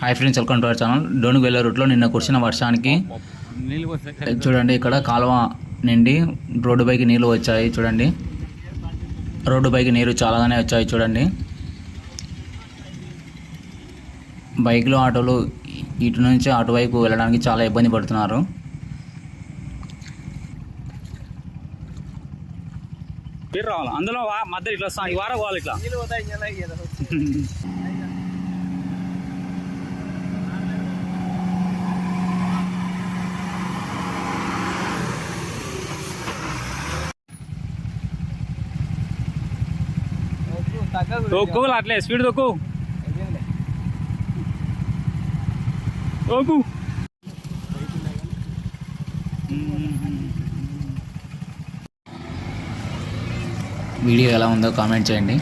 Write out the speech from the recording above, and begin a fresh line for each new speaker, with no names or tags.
Hi friends, welcome to our channel. డోనుకు వెళ్ళే రూట్లో నిన్న కురిసిన వర్షానికి చూడండి, ఇక్కడ కాలువ నిండి రోడ్డు పైకి నీళ్ళు వచ్చాయి. చూడండి, రోడ్డు పైకి నీరు చాలాగానే వచ్చాయి. చూడండి, బైక్లు ఆటోలు ఇటు నుంచి అటువైపు వెళ్ళడానికి చాలా ఇబ్బంది పడుతున్నారు.
రావాలి అందులో మధ్య ఇట్లా ఈ వారం పోవాలి ఇట్లా తొక్కు అట్లే స్పీడ్ తొక్కు తొక్కు.
వీడియో ఎలా ఉందో కామెంట్ చేయండి.